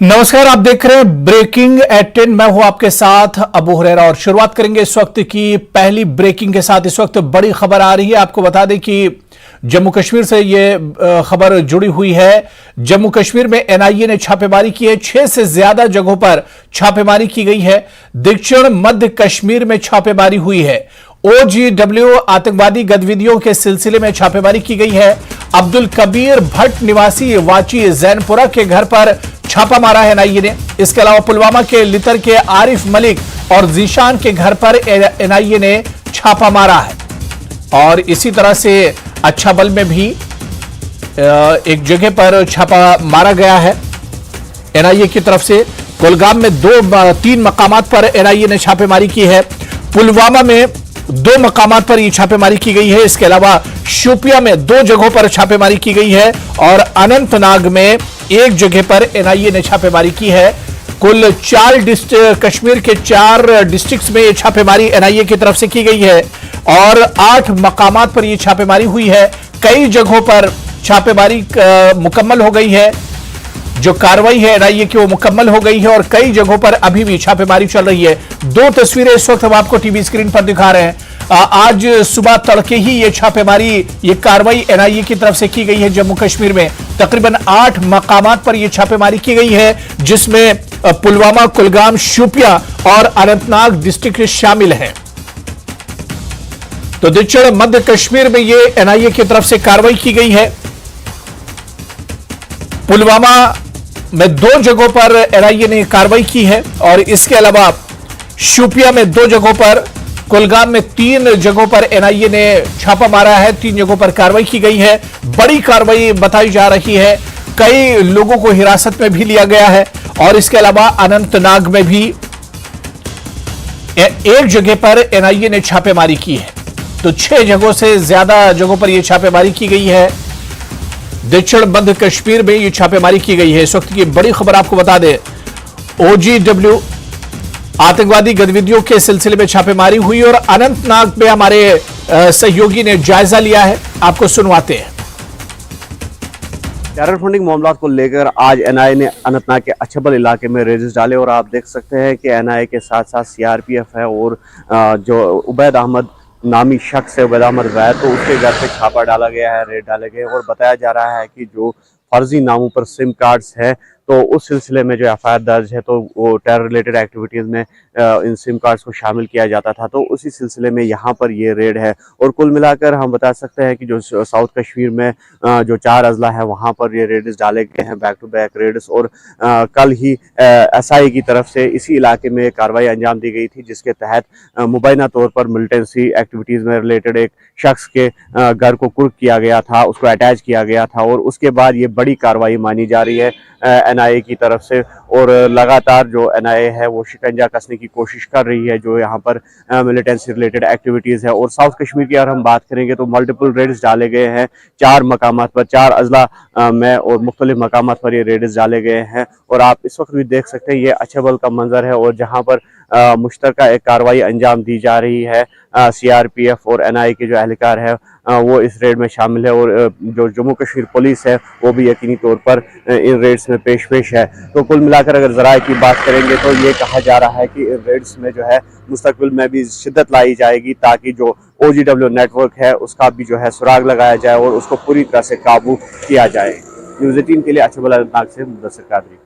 नमस्कार, आप देख रहे हैं ब्रेकिंग एट 10। मैं हूं आपके साथ अबू हुरैरा और शुरुआत करेंगे इस वक्त की पहली ब्रेकिंग के साथ। इस वक्त बड़ी खबर आ रही है, आपको बता दें कि जम्मू कश्मीर से यह खबर जुड़ी हुई है। जम्मू कश्मीर में एनआईए ने छापेमारी की है, 6 से ज्यादा जगहों पर छापेमारी की गई है। दक्षिण मध्य कश्मीर में छापेमारी हुई है। OGW आतंकवादी गतिविधियों के सिलसिले में छापेमारी की गई है। अब्दुल कबीर भट्ट निवासी वाची जैनपुरा के घर पर छापा मारा है एनआईए ने। इसके अलावा पुलवामा के लितर के आरिफ मलिक और जीशान के घर पर एनआईए ने छापा मारा है। और इसी तरह से अच्छा बल में भी एक जगह पर छापा मारा गया है एनआईए की तरफ से। कुलगाम में 3 मकामात पर एनआईए ने छापेमारी की है। पुलवामा में 2 मकामात पर यह छापेमारी की गई है। इसके अलावा शोपिया में 2 जगहों पर छापेमारी की गई है और अनंतनाग में 1 जगह पर एनआईए ने छापेमारी की है। कुल 4 कश्मीर के 4 डिस्ट्रिक्ट्स में यह छापेमारी एनआईए की तरफ से की गई है और 8 मकामात पर यह छापेमारी हुई है। कई जगहों पर छापेमारी मुकम्मल हो गई है। जो कार्रवाई है एनआईए की वो मुकम्मल हो गई है और कई जगहों पर अभी भी छापेमारी चल रही है। 2 तस्वीरें इस वक्त हम आपको टीवी स्क्रीन पर दिखा रहे हैं। आज सुबह तड़के ही ये छापेमारी, ये कार्रवाई एनआईए की तरफ से की गई है। जम्मू कश्मीर में तकरीबन 8 मकामात पर यह छापेमारी की गई है, जिसमें पुलवामा, कुलगाम, शोपिया और अनंतनाग डिस्ट्रिक्ट शामिल है। तो दक्षिण मध्य कश्मीर में यह एनआईए की तरफ से कार्रवाई की गई है। पुलवामा में 2 जगहों पर एनआईए ने कार्रवाई की है और इसके अलावा शोपिया में 2 जगहों पर, कुलगाम में 3 जगहों पर एनआईए ने छापा मारा है। 3 जगहों पर कार्रवाई की गई है। बड़ी कार्रवाई बताई जा रही है। कई लोगों को हिरासत में भी लिया गया है और इसके अलावा अनंतनाग में भी 1 जगह पर एनआईए ने छापेमारी की है। तो 6 जगहों से ज्यादा जगहों पर यह छापेमारी की गई है। दक्षिण मध्य कश्मीर में यह छापेमारी की गई है। इस वक्त की बड़ी खबर आपको बता दें, OGW आतंकवादी गतिविधियों के सिलसिले में छापेमारी हुई और अनंतनाग में हमारे सहयोगी ने जायजा लिया है। आपको सुनवाते हैं। टेरर फंडिंग मामला को लेकर आज एनआईए ने अनंतनाग के अच्छबल इलाके में रेड्स डाले और आप देख सकते हैं कि एनआईए के साथ साथ CRPF है और जो उबैद अहमद नामी शख्स है, उबैद अहमद वैद, तो उसके घर पे छापा डाला गया है, रेड डाले गए और बताया जा रहा है कि जो फर्जी नामों पर सिम कार्ड्स है तो उस सिलसिले में जो FIR दर्ज है तो वो टेरर रिलेटेड एक्टिविटीज़ में इन सिम कार्ड्स को शामिल किया जाता था। तो उसी सिलसिले में यहाँ पर ये रेड है और कुल मिलाकर हम बता सकते हैं कि जो साउथ कश्मीर में जो 4 अजला है वहाँ पर ये रेड्स डाले गए हैं, बैक टू बैक रेड्स। और कल ही SI की तरफ से इसी इलाके में कार्रवाई अंजाम दी गई थी, जिसके तहत मुबैना तौर पर मिलिटेंसी एक्टिविटीज़ में रिलेटेड एक शख्स के घर को कुर्क किया गया था, उसको अटैच किया गया था और उसके बाद ये बड़ी कार्रवाई मानी जा रही है एनआईए की तरफ से। और लगातार जो एनआईए है वो शिकंजा कसने की कोशिश कर रही है जो यहाँ पर मिलिटेंसी रिलेटेड एक्टिविटीज़ है। और साउथ कश्मीर की अगर हम बात करेंगे तो मल्टीपल रेड्स डाले गए हैं 4 मकामात पर, 4 अजला में और मुख्तलिफ मकामात पर ये रेड्स डाले गए हैं। और आप इस वक्त भी देख सकते हैं ये अच्छबल का मंजर है और जहाँ पर मुश्तरका एक कार्रवाई अंजाम दी जा रही है। CRPF और एनआईए के जो एहलकार है वो इस रेड में शामिल है और जो जम्मू कश्मीर पुलिस है वो भी यकीनी तौर पर इन रेड्स में पेश है। तो कुल मिलाकर अगर ज़राए की बात करेंगे तो ये कहा जा रहा है कि इन रेड्स में जो है मुस्तकबिल में भी शिद्दत लाई जाएगी ताकि जो OGW नेटवर्क है उसका भी जो है सुराग लगाया जाए और उसको पूरी तरह से काबू किया जाए। न्यूज़ 18 के लिए अच्छबल अनंतनाग से मुदस्सिर कादरी।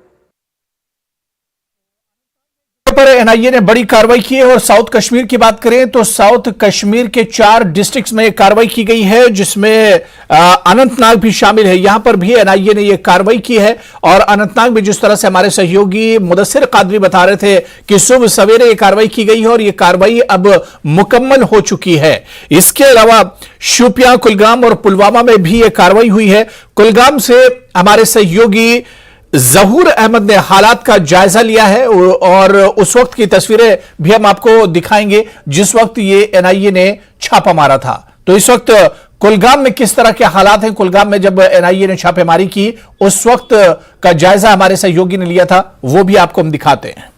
पर एनआईए ने बड़ी कार्रवाई की है और साउथ कश्मीर की बात करें तो साउथ कश्मीर के 4 डिस्ट्रिक्ट्स में कार्रवाई की गई है, जिसमें अनंतनाग भी शामिल है। यहां पर भी एनआईए ने यह कार्रवाई की है और अनंतनाग में जिस तरह से हमारे सहयोगी मुदस्सिर कादरी बता रहे थे कि सुबह सवेरे यह कार्रवाई की गई है और यह कार्रवाई अब मुकम्मल हो चुकी है। इसके अलावा शोपियां, कुलगाम और पुलवामा में भी यह कार्रवाई हुई है। कुलगाम से हमारे सहयोगी जहूर अहमद ने हालात का जायजा लिया है और उस वक्त की तस्वीरें भी हम आपको दिखाएंगे जिस वक्त ये एनआईए ने छापा मारा था। तो इस वक्त कुलगाम में किस तरह के हालात हैं, कुलगाम में जब एनआईए ने छापेमारी की उस वक्त का जायजा हमारे सहयोगी ने लिया था, वो भी आपको हम दिखाते हैं।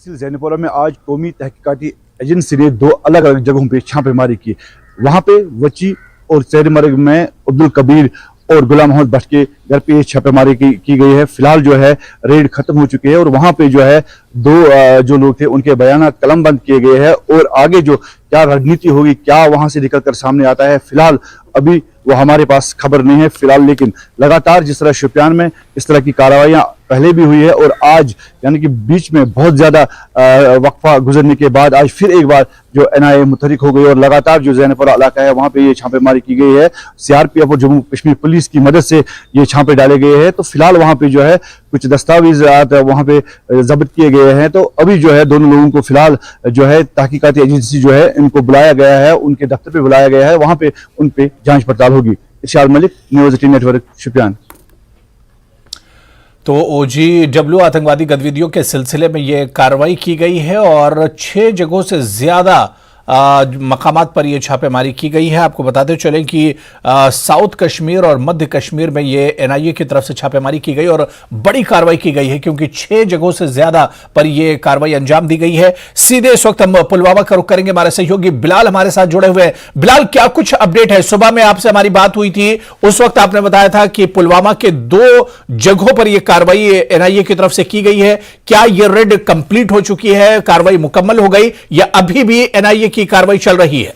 जैनपुरा में आज कौमी तहकीकाती एजेंसी ने 2 अलग अलग जगहों पर छापेमारी की। वहां पे वची और चेरीमर्ग में अब्दुल कबीर और गुलाम मोहम्मद भट्ट के घर पे छापेमारी की गई है। फिलहाल जो है रेड खत्म हो चुकी है और वहां पे जो है दो जो लोग थे उनके बयान कलमबंद किए गए हैं और आगे जो क्या रणनीति होगी, क्या वहां से निकलकर सामने आता है, फिलहाल अभी वो हमारे पास खबर नहीं है फिलहाल। लेकिन लगातार जिस तरह शोपियान में इस तरह की कार्रवाइयां पहले भी हुई है और आज यानी कि बीच में बहुत ज्यादा वक्फा गुजरने के बाद आज फिर एक बार जो एनआईए मुतहरिक हो गई और लगातार जो ज़ैनपुरा इलाका है वहां पे ये छापेमारी की गई है। सीआरपीएफ और जम्मू कश्मीर पुलिस की मदद से ये छापे डाले गए हैं। तो फिलहाल वहां पे जो है कुछ दस्तावेजात वहां पे जब्त किए गए हैं। तो अभी जो है दोनों लोगों को फिलहाल जो है तहकीकाती एजेंसी जो है इनको बुलाया गया है, उनके दफ्तर पे बुलाया गया है, वहां पे उन पे जांच पड़ताल होगी। इरशाद मलिक, न्यूज़ 18 नेटवर्क, शोपियान। तो OGW आतंकवादी गतिविधियों के सिलसिले में यह कार्रवाई की गई है और 6 जगहों से ज्यादा मकामात पर यह छापेमारी की गई है। आपको बताते चलें कि साउथ कश्मीर और मध्य कश्मीर में यह एनआईए की तरफ से छापेमारी की गई और बड़ी कार्रवाई की गई है क्योंकि 6 जगहों से ज्यादा पर यह कार्रवाई अंजाम दी गई है। सीधे इस वक्त हम पुलवामा का रुख करेंगे। हमारे सहयोगी बिलाल हमारे साथ जुड़े हुए हैं। बिलाल, क्या कुछ अपडेट है? सुबह में आपसे हमारी बात हुई थी, उस वक्त आपने बताया था कि पुलवामा के 2 जगहों पर यह कार्रवाई एनआईए की तरफ से की गई है। क्या यह रेड कंप्लीट हो चुकी है, कार्रवाई मुकम्मल हो गई या अभी भी एनआईए की कार्रवाई चल रही है?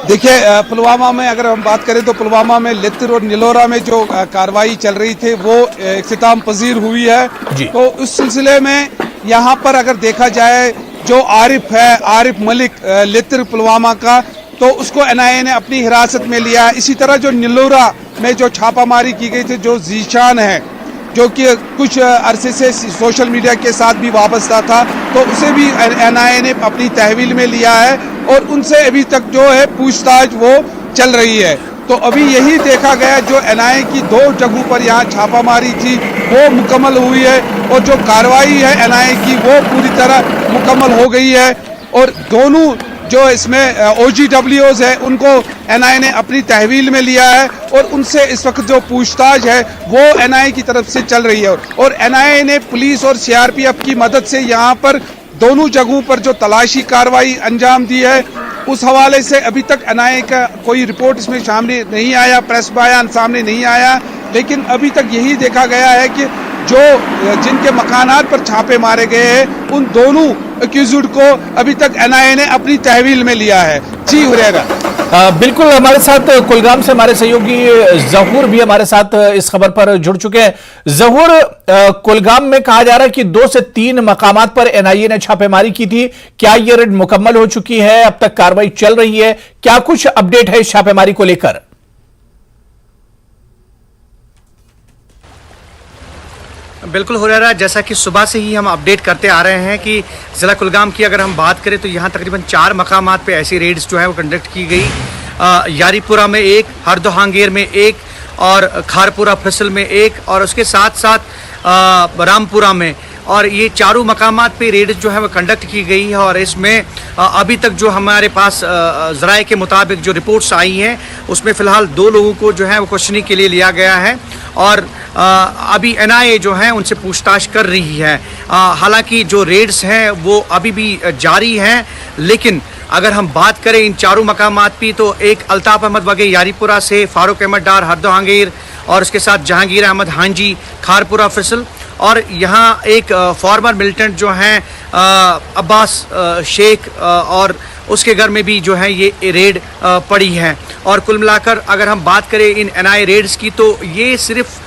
देखिए, पुलवामा में अगर हम बात करें तो पुलवामा में लित्र और निलोरा में जो कार्रवाई चल रही थी वो इख्तिताम पजीर हुई है। तो उस सिलसिले में यहाँ पर अगर देखा जाए जो आरिफ मलिक लित्र पुलवामा का, तो उसको एनआईए ने अपनी हिरासत में लिया। इसी तरह जो निलोरा में जो छापामारी की गई थी, जो जीशान है जो कि कुछ अरसे से सोशल मीडिया के साथ भी वाबस्ता था, तो उसे भी एनआईए ने अपनी तहवील में लिया है और उनसे अभी तक जो है पूछताछ वो चल रही है। तो अभी यही देखा गया जो एनआईए की 2 जगहों पर यहाँ छापामारी थी वो मुकम्मल हुई है और जो कार्रवाई है एनआईए की वो पूरी तरह मुकम्मल हो गई है और दोनों जो इसमें OGWs है उनको एनआईए ने अपनी तहवील में लिया है और उनसे इस वक्त जो पूछताछ है वो एनआईए की तरफ से चल रही है और एनआईए ने पुलिस और सीआरपीएफ की मदद से यहाँ पर दोनों जगहों पर जो तलाशी कार्रवाई अंजाम दी है। उस हवाले से अभी तक एनआईए का कोई रिपोर्ट इसमें सामने नहीं आया, प्रेस बयान सामने नहीं आया, लेकिन अभी तक यही देखा गया है कि जो जिनके मकानात पर छापे मारे गए हैं उन दोनों एक्यूज्ड को अभी तक एनआईए ने अपनी तहवील में लिया है। जी हुरैरा। बिल्कुल, हमारे साथ कुलगाम से हमारे सहयोगी जहूर भी हमारे साथ इस खबर पर जुड़ चुके हैं। जहूर, कुलगाम में कहा जा रहा है कि 2 से 3 मकामात पर एनआईए ने छापेमारी की थी। क्या यह रेड मुकम्मल हो चुकी है? अब तक कार्रवाई चल रही है? क्या कुछ अपडेट है इस छापेमारी को लेकर? बिल्कुल हुरैरा, जैसा कि सुबह से ही हम अपडेट करते आ रहे हैं कि ज़िला कुलगाम की अगर हम बात करें तो यहाँ तकरीबन 4 मकामात पे ऐसी रेड्स जो है वो कंडक्ट की गई। यारीपुरा में 1, हरदोहांगीर में 1 और खारपुरा फसल में 1 और उसके साथ साथ रामपुरा में, और ये चारों मकामात पे रेड जो है वो कंडक्ट की गई है। और इसमें अभी तक जो हमारे पास ज़राए के मुताबिक जो रिपोर्ट्स आई हैं उसमें फ़िलहाल 2 लोगों को जो है वो क्वेश्चनिंग के लिए लिया गया है और अभी एनआईए जो है उनसे पूछताछ कर रही है। हालांकि जो रेड्स हैं वो अभी भी जारी हैं, लेकिन अगर हम बात करें इन चारों मकामात की तो एक अल्ताफ़ अहमद वगे यारीपुरा से, फारूक अहमद डार हरदोहांगीर और उसके साथ जहांगीर अहमद हांजी खारपुरा फिसल, और यहाँ एक फॉर्मर मिलिटेंट जो हैं अब्बास शेख और उसके घर में भी जो है ये रेड पड़ी है। और कुल मिलाकर अगर हम बात करें इन एनआईए रेड्स की तो ये सिर्फ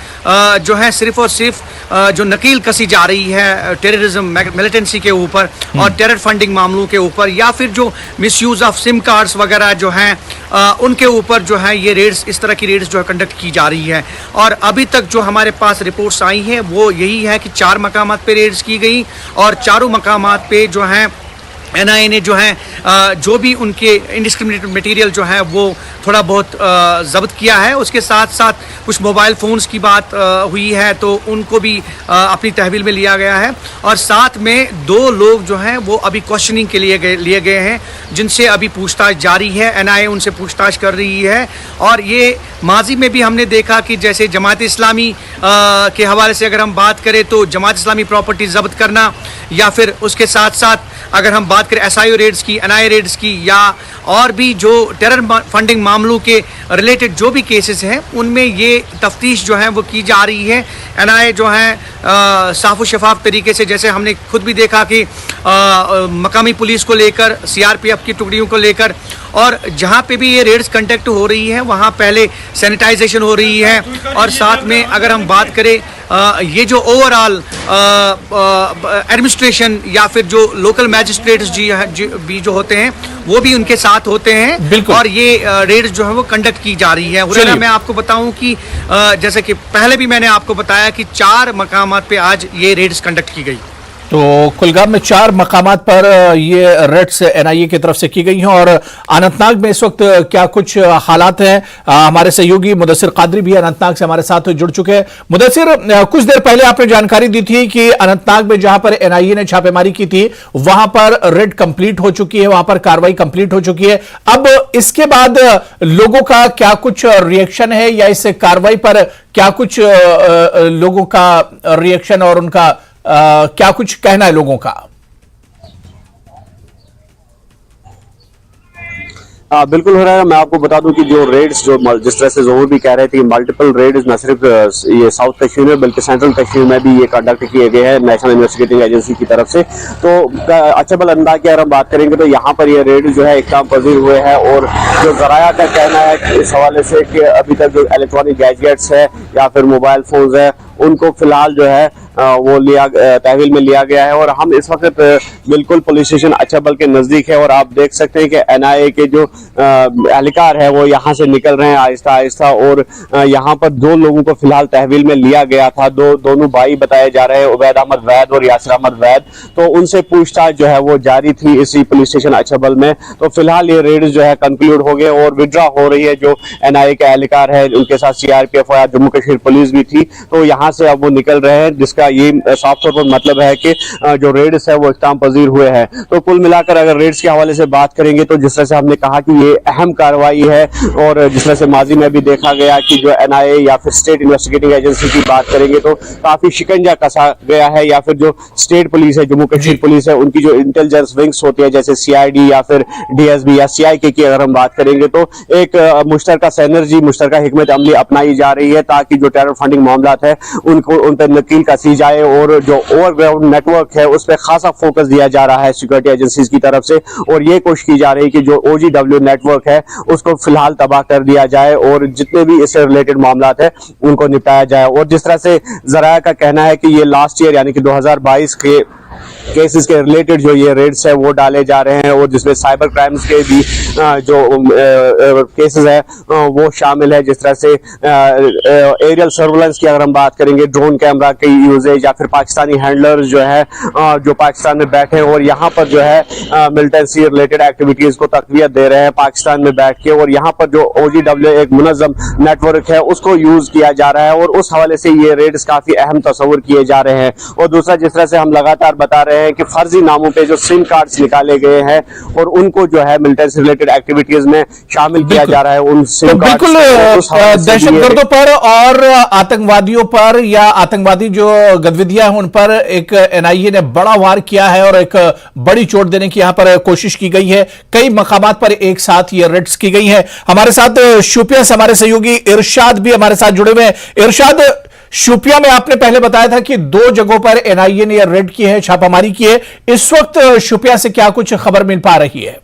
जो है सिर्फ और सिर्फ जो नकील कसी जा रही है टेररिज्म मिलिटेंसी के ऊपर और टेरर फंडिंग मामलों के ऊपर, या फिर जो मिसयूज़ ऑफ सिम कार्ड्स वगैरह जो हैं उनके ऊपर जो है ये रेड्स, इस तरह की रेड्स जो है कंडक्ट की जा रही है। और अभी तक जो हमारे पास रिपोर्ट्स आई हैं वो यही है कि 4 मकामात पे रेड्स की गई और चारों मकामात पे जो हैं एनआईए ने जो है जो भी उनके इंडिस्क्रिमिनेटेड मटेरियल जो है वो थोड़ा बहुत जब्त किया है। उसके साथ साथ कुछ मोबाइल फ़ोन्स की बात हुई है तो उनको भी अपनी तहवील में लिया गया है और साथ में 2 लोग जो हैं वो अभी क्वेश्चनिंग के लिए गए हैं जिनसे अभी पूछताछ जारी है। एनआईए उनसे पूछताछ कर रही है और ये माजी में भी हमने देखा कि जैसे जमात इस्लामी के हवाले से अगर हम बात करें तो जमात इस्लामी प्रॉपर्टी जब्त करना, या फिर उसके साथ साथ अगर हम बात करें SIO रेड्स की, NIA रेड्स की, या और भी जो टेरर फंडिंग मामलों के रिलेटेड जो भी केसेस हैं उनमें ये तफ्तीश जो है वो की जा रही है। NIA जो है साफ शफाफ तरीके से, जैसे हमने खुद भी देखा कि मकामी पुलिस को लेकर, CRPF की टुकड़ियों को लेकर, और जहाँ पे भी ये रेड्स कंडक्ट हो रही है वहाँ पहले सैनिटाइजेशन हो रही है। और साथ में अगर हम बात करें ये जो ओवरऑल एडमिनिस्ट्रेशन या फिर जो लोकल मैजिस्ट्रेट्स भी जो होते हैं वो भी उनके साथ होते हैं, और ये रेड्स जो है वो कंडक्ट की जा रही है। मैं आपको बताऊं कि जैसे कि पहले भी मैंने आपको बताया कि 4 मकामात पे आज ये रेड्स कंडक्ट की गई। तो कुलगाम में 4 मकामात पर ये रेड्स NIA की तरफ से की गई हैं। और अनंतनाग में इस वक्त क्या कुछ हालात हैं, हमारे सहयोगी मुदस्सिर कादरी भी अनंतनाग से हमारे साथ जुड़ चुके हैं। मुदस्सिर, कुछ देर पहले आपने जानकारी दी थी कि अनंतनाग में जहां पर NIA ने छापेमारी की थी वहां पर रेड कंप्लीट हो चुकी है, वहां पर कार्रवाई कंप्लीट हो चुकी है। अब इसके बाद लोगों का क्या कुछ रिएक्शन है, या इस कार्रवाई पर क्या कुछ लोगों का रिएक्शन और उनका क्या कुछ कहना है लोगों का? बिल्कुल हो रहा है। मैं आपको बता दूं कि जो रेड्स, जो जिस तरह से जोहर भी कह रहे थे, मल्टीपल रेड्स न सिर्फ ये साउथ कश्मीर में बल्कि सेंट्रल कश्मीर में भी ये कंडक्ट किए गए हैं नेशनल इन्वेस्टिगेटिंग एजेंसी की तरफ से। तो अचबल अंदाज की अगर हम बात करेंगे तो यहाँ पर ये रेड जो है इक़दाम पजीर हुए हैं। और जो ज़राया का कहना है कि इस हवाले से कि अभी तक जो इलेक्ट्रॉनिक गैजेट्स है या फिर मोबाइल फोन्स है उनको फिलहाल जो है वो तहवील में लिया गया है। और हम इस वक्त बिल्कुल पुलिस स्टेशन अचबल के नजदीक है, और आप देख सकते हैं कि NIA के जो एहलकार है वो यहाँ से निकल रहे हैं आहिस्ता आहिस्ता। और यहाँ पर 2 लोगों को फिलहाल तहवील में लिया गया था, दोनों भाई बताए जा रहे हैं, उबैद अहमद वैद और यासिर अहमद वैद। तो उनसे पूछताछ जो है वो जारी थी इसी पुलिस स्टेशन अचबल में। तो फिलहाल ये रेड जो है कंक्लूड हो गए और विड्रॉ हो रही है। जो NIA के एहलकार है उनके साथ CRPF और जम्मू कश्मीर पुलिस भी थी, तो यहाँ से अब वो निकल रहे हैं, जिसका ये साफ तौर पर मतलब है कि जो रेड्स है वो इक़दाम पजीर हुए हैं। तो कुल मिलाकर अगर रेड्स के हवाले से बात करेंगे तो जिस तरह से हमने कहा कि ये अहम कार्रवाई है, और जिस तरह से माजी में भी देखा गया कि जो NIA या फिर स्टेट इन्वेस्टिगेटिंग एजेंसी की बात करेंगे तो काफी शिकंजा कसा गया है, या फिर जो स्टेट पुलिस है, जम्मू कश्मीर पुलिस है, उनकी जो इंटेलिजेंस विंग्स होती है जैसे CID या फिर DSB या CIK की अगर हम बात करेंगे तो एक मुश्तरका सिनर्जी, मुश्तरका हिकमत अमली अपनाई जा रही है ताकि जो टेरर फंडिंग मामलात है उनको उन पर नकील कसी जाए। और जो ओवरग्राउंड नेटवर्क है उस पर खासा फोकस दिया जा रहा है सिक्योरिटी एजेंसीज की तरफ से, और ये कोशिश की जा रही है कि जो OGW नेटवर्क है उसको फिलहाल तबाह कर दिया जाए और जितने भी इससे रिलेटेड मामलात है उनको निपटाया जाए। और जिस तरह से ज़राया का कहना है कि ये लास्ट ईयर यानी कि 2022 के केसेस के रिलेटेड जो ये रेड्स है वो डाले जा रहे हैं, और जिसमें साइबर क्राइम्स के भी जो केसेस है वो शामिल है। जिस तरह से एरियल सर्वेलेंस की अगर हम बात करेंगे, ड्रोन कैमरा की यूजेज, या फिर पाकिस्तानी हैंडलर्स जो है जो पाकिस्तान में बैठे हैं और यहाँ पर जो है मिलिटेंसी रिलेटेड एक्टिविटीज को तक़वियत दे रहे हैं पाकिस्तान में बैठ के, और यहाँ पर जो OGW एक मुनज़्ज़म नेटवर्क है उसको यूज किया जा रहा है, और उस हवाले से ये रेड्स काफी अहम तस्वुर किए जा रहे हैं। और दूसरा, जिस तरह से हम लगातार बता रहे हैं कि फर्जी नामों पे जो सिम कार्ड्स निकाले गए हैं और उनको जो है मिलिटेंसी रिलेटेड एक्टिविटीज में शामिल किया जा रहा है, उन सिम कार्ड्स बिल्कुल दहशतगर्दों पर और आतंकवादियों पर या आतंकवादी जो गतिविधियां हैं उन पर एक NIA ने बड़ा वार किया है और एक बड़ी चोट देने की यहां पर कोशिश की गई है। कई मकामात पर एक साथ ये रेड्स की गई है। हमारे साथ शोपियां से हमारे सहयोगी इरशाद भी हमारे साथ जुड़े हुए हैं। इरशाद, शोपियां में आपने पहले बताया था कि 2 जगहों पर NIA ने रेड की है, छापामारी की है। इस वक्त शोपियां से क्या कुछ खबर मिल पा रही है?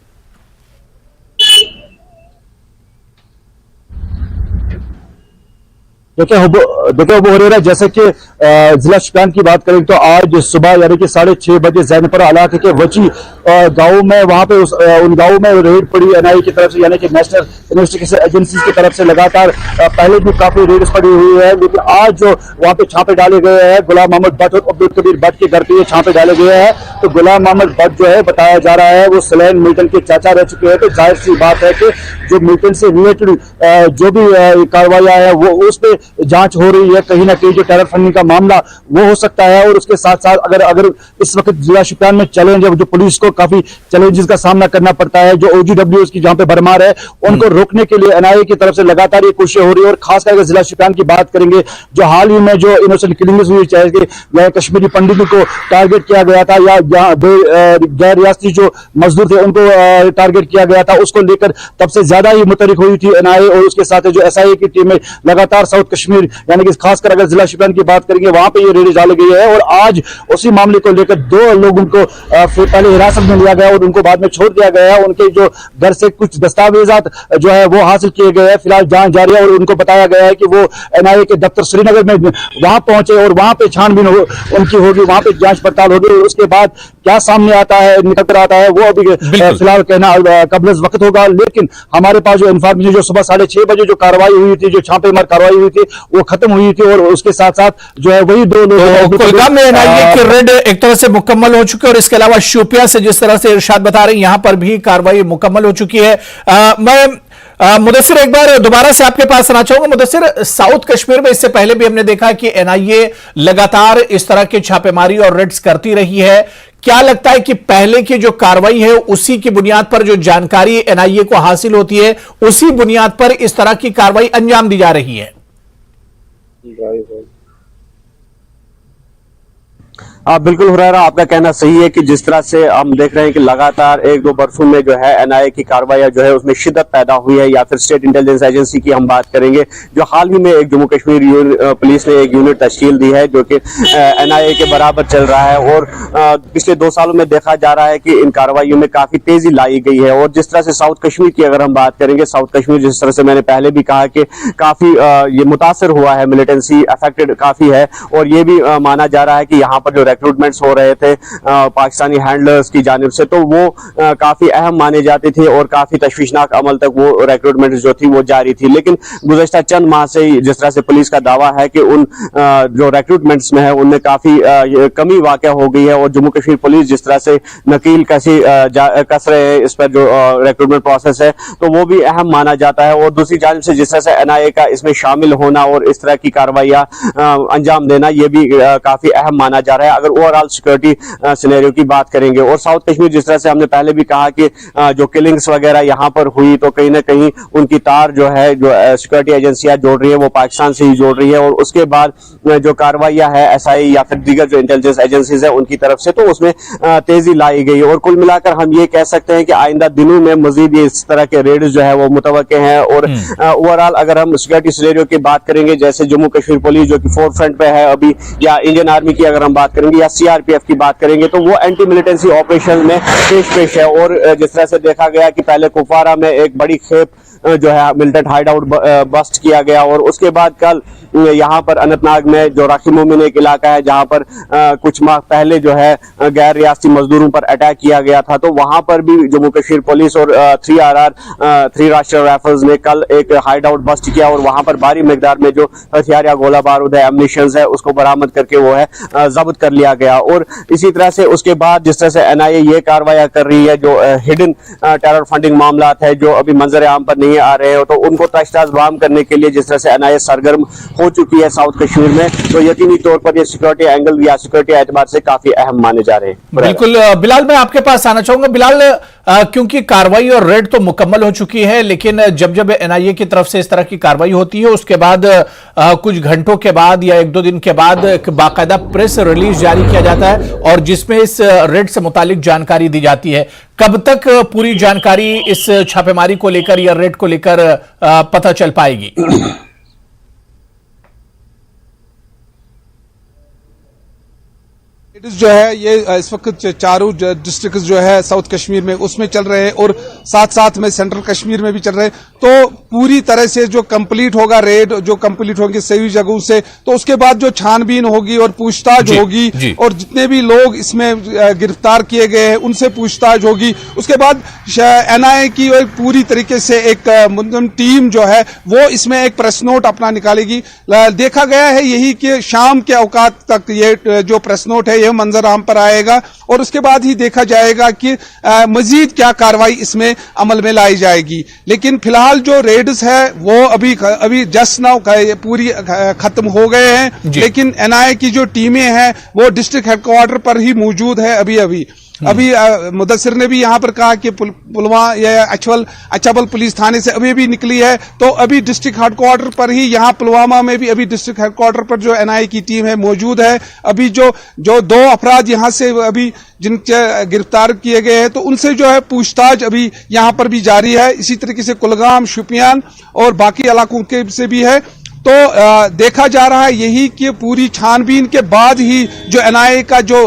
देखिए वो हो रहा है, जैसे कि जिला शोपियान की बात करें तो आज सुबह यानी कि 6:30 बजे जैनपुरा इलाके के वची गांव में वहां पे उन गांवों में रेड पड़ी NIA की तरफ से, यानी कि नेशनल इन्वेस्टिगेशन एजेंसी की तरफ से लगातार पहले भी काफी रेड्स पड़ी हुई है, लेकिन आज जो वहां पे छापे डाले गए हैं गुलाम मोहम्मद भट्ट और अब्दुल कबीर भट्ट के घर पे ये छापे डाले गए हैं। तो गुलाम मोहम्मद भट्ट जो है बताया जा रहा है वो सलैन मिल्टन के चाचा रह चुके हैं, तो जाहिर सी बात है कि जो मिल्टन से रिलेटेड जो भी कार्रवाई है वो उस पर जांच हो रही है। कहीं ना कहीं जो टेरर फंडिंग का मामला वो हो सकता है, और उसके साथ साथ अगर इस वक्त जिला शोपियान में चैलेंज है, जो पुलिस को काफी चैलेंजेस का सामना करना पड़ता है, जो OGWs की जहां पे भरमार है उनको रोकने के लिए NIA की तरफ से लगातार ये कोशिश हो रही है। और खासकर अगर जिला शोपियान की बात करेंगे, जो हाल ही में जो इनोसेंट किलिंग्स हुई, चाहे कि कश्मीरी पंडितों को टारगेट किया गया था या गैर रियासती जो मजदूर थे उनको टारगेट किया गया था, उसको लेकर तब से ज्यादा ही मुतहरिक हुई थी NIA। और उसके साथ जो SIA की टीमें लगातार साउथ कश्मीर यानी कि खासकर अगर जिला शोपियान की बात करेंगे वहां पे ये रेड डाली गई है। और आज उसी मामले को लेकर 2 लोगों को पहले हिरासत में लिया गया और उनको बाद में छोड़ दिया गया है। उनके जो घर से कुछ दस्तावेजात जो है वो हासिल किए गए हैं। फिलहाल जांच जारी है और उनको बताया गया है कि वो NIA के दफ्तर श्रीनगर में वहां पहुंचे और वहां पे छानबीन उनकी होगी, वहां पे जांच पड़ताल होगी। और उसके बाद क्या सामने आता है, निकल कर आता है, वो अभी फिलहाल कहना कबल वक्त होगा। लेकिन हमारे पास जो इन्फॉर्मेशन जो सुबह 6:30 बजे जो कार्रवाई हुई थी, जो छापेमार कार्रवाई हुई थी, वो खत्म हुई थी। और उसके साथ साथ जो है वही 2 लोग कुलगाम में NIA की रेड एक तरह से मुकम्मल हो चुकी है। और इसके अलावा शोपियां से जिस तरह से इरशाद बता रहे हैं, यहां पर भी कार्रवाई मुकम्मल हो चुकी है। मैं मुदस्सिर एक बार दोबारा से आपके पास आना चाहूंगा। मुदस्सिर, साउथ कश्मीर में इससे पहले भी हमने देखा कि NIA लगातार इस तरह की छापेमारी और रेड्स करती रही है। क्या लगता है कि पहले की जो कार्रवाई है उसी की बुनियाद पर जो जानकारी NIA को हासिल होती है, उसी बुनियाद पर इस तरह की कार्रवाई अंजाम दी जा रही है? बिल्कुल हुरैरा, आपका कहना सही है कि जिस तरह से हम देख रहे हैं कि लगातार 1-2 बरसों में जो है NIA की कार्रवाई जो है उसमें शिद्दत पैदा हुई है। या फिर स्टेट इंटेलिजेंस एजेंसी की हम बात करेंगे, जो हाल ही में एक जम्मू कश्मीर पुलिस ने एक यूनिट तश्कील दी है जो कि NIA के बराबर चल रहा है। और पिछले 2 सालों में देखा जा रहा है कि इन कार्रवाइयों में काफी तेजी लाई गई है। और जिस तरह से साउथ कश्मीर की अगर हम बात करेंगे, साउथ कश्मीर जिस तरह से मैंने पहले भी कहा कि काफी ये मुतासर हुआ है, मिलिटेंसी अफेक्टेड काफी है। और ये भी माना जा रहा है कि यहाँ पर जो रिक्रूटमेंट्स हो रहे थे पाकिस्तानी हैंडलर्स की जानिब से, तो वो काफी अहम माने जाते थे और काफी तशवीशनाक अमल तक वो रिक्रूटमेंट जो थी वो जारी थी। लेकिन गुज़श्ता चंद माह से जिस तरह से पुलिस का दावा है कि उन जो रिक्रूटमेंट्स में है उनमें काफी कमी वाक़या हो गई है। और जम्मू कश्मीर पुलिस जिस तरह से नकील कस रहे हैं इस पर जो रिक्रूटमेंट प्रोसेस है, तो वो भी अहम माना जाता है। और दूसरी जानिब से जिस तरह से NIA का इसमें शामिल होना और इस तरह की कार्रवाइयां अंजाम देना, ये भी काफी अहम माना जा रहा है अगर ओवरऑल सिक्योरिटी सिनेरियो की बात करेंगे। और साउथ कश्मीर जिस तरह से हमने पहले भी कहा कि जो किलिंग्स वगैरह यहाँ पर हुई, तो कहीं ना कहीं उनकी तार जो है जो सिक्योरिटी एजेंसियां जोड़ रही है वो पाकिस्तान से ही जोड़ रही है। और उसके बाद जो कार्रवाइयां है SIA या फिर दीगर जो इंटेलिजेंस एजेंसीज है उनकी तरफ से, तो उसमें तेजी लाई गई। और कुल मिलाकर हम ये कह सकते हैं कि आइंदा दिनों में मजीद इस तरह के रेड्स जो है वो मुतवक्के हैं। और ओवरऑल अगर हम सिक्योरिटी सिनेरियो की बात करेंगे, जैसे जम्मू कश्मीर पुलिस जो कि फोरफ्रंट पे है अभी, या इंडियन आर्मी की अगर हम बात करेंगे, या CRPF की बात करेंगे, तो वो एंटी मिलिटेंसी ऑपरेशन में पेश है। और जिस तरह से देखा गया कि पहले कुपवारा में एक बड़ी खेप जो है मिलिटेंट हाइड आउट बस्ट किया गया, और उसके बाद कल यहाँ पर अनंतनाग में जो राखी मोमिन एक इलाका है जहाँ पर कुछ माह पहले जो है गैर रियासती मजदूरों पर अटैक किया गया था, तो वहां पर भी जम्मू कश्मीर पुलिस और 3 राष्ट्रीय राइफल्स ने कल एक हाइड आउट बस्ट किया। और वहां पर भारी मिकदार में जो हथियार या गोला बारूद है, एम्युनिशंस है, उसको बरामद करके वो है जब्त कर लिया गया। और इसी तरह से उसके बाद जिस तरह से NIA ये कार्रवाई कर रही है, जो हिडन टेरर फंडिंग मामला है जो अभी मंजर आम पर नहीं आ रहे हो, तो उनको तशताश बाम करने के लिए जिस तरह से NIA सरगर्म हो चुकी है साउथ कश्मीर में, तो यकीनी तौर पर ये सिक्योरिटी एंगल या सिक्योरिटी एतबार से काफी अहम माने जा रहे हैं। बिल्कुल बिलाल, मैं आपके पास आना चाहूंगा। बिलाल, क्योंकि कार्रवाई और रेड तो मुकम्मल हो चुकी है, लेकिन जब NIA की तरफ से इस तरह की कार्रवाई होती है उसके बाद कुछ घंटों के बाद या 1-2 दिन के बाद एक बाकायदा प्रेस रिलीज जारी किया जाता है और जिसमें इस रेड से मुतालिक जानकारी दी जाती है। कब तक पूरी जानकारी इस छापेमारी को लेकर या रेड को लेकर पता चल पाएगी? जो है ये इस वक्त चारों डिस्ट्रिक्ट जो है साउथ कश्मीर में उसमें चल रहे हैं और साथ साथ में सेंट्रल कश्मीर में भी चल रहे हैं। तो पूरी तरह से जो कंप्लीट होगा रेड, जो कंप्लीट होंगे सभी जगहों से, तो उसके बाद जो छानबीन होगी और पूछताछ होगी और जितने भी लोग इसमें गिरफ्तार किए गए हैं उनसे पूछताछ होगी। उसके बाद NIA की पूरी तरीके से एक मुंतज़िम टीम जो है वो इसमें एक प्रेस नोट अपना निकालेगी। देखा गया है यही कि शाम के औकात तक ये जो प्रेस नोट है ये मंजर आम पर आएगा और उसके बाद ही देखा जाएगा कि मजीद क्या कार्रवाई इसमें अमल में लाई जाएगी। लेकिन फिलहाल जो रेड्स है वो अभी जस्ट नाउ पूरी खत्म हो गए हैं, लेकिन एनआईए की जो टीमें हैं वो डिस्ट्रिक्ट हेडक्वार्टर पर ही मौजूद है। अभी मुदस्सिर ने भी यहाँ पर कहा कि पुलवामा या अछबल पुलिस थाने से अभी निकली है, तो अभी डिस्ट्रिक्ट हेडक्वार्टर पर ही, यहाँ पुलवामा में भी अभी डिस्ट्रिक्ट हेडक्वार्टर पर जो एनआईए की टीम है मौजूद है। अभी जो 2 अफराद यहाँ से अभी जिनके गिरफ्तार किए गए हैं, तो उनसे जो है पूछताछ अभी यहाँ पर भी जारी है। इसी तरीके से कुलगाम, शोपियान और बाकी इलाकों के से भी है। तो देखा जा रहा है यही कि पूरी छानबीन के बाद ही जो एनआईए का जो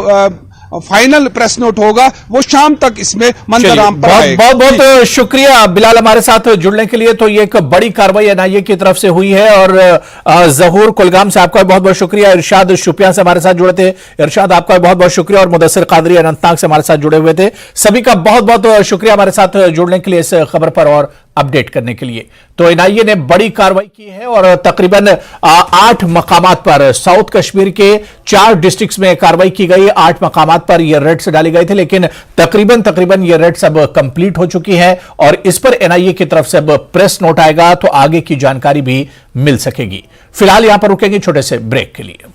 फाइनल प्रेस नोट होगा वो शाम तक इसमें मंजराम पर आएगा। बहुत शुक्रिया बिलाल हमारे साथ जुड़ने के लिए। तो ये एक बड़ी कार्रवाई एनआईए की तरफ से हुई है और जहूर कुलगाम से आपका बहुत बहुत शुक्रिया। इरशाद शुपियां से हमारे साथ जुड़े थे, इरशाद आपका बहुत बहुत शुक्रिया। और मुदस्सिर कादरी अनंतनाग से हमारे साथ जुड़े हुए थे, सभी का बहुत बहुत शुक्रिया हमारे साथ जुड़ने के लिए, इस खबर पर और अपडेट करने के लिए। तो एनआईए ने बड़ी कार्रवाई की है और तकरीबन 8 मकामात पर, साउथ कश्मीर के 4 डिस्ट्रिक्ट्स में कार्रवाई की गई। 8 मकामात पर ये रेड्स डाली गई थे, लेकिन तकरीबन ये रेड्स अब कंप्लीट हो चुकी है और इस पर एनआईए की तरफ से अब प्रेस नोट आएगा तो आगे की जानकारी भी मिल सकेगी। फिलहाल यहां पर रुकेंगे छोटे से ब्रेक के लिए।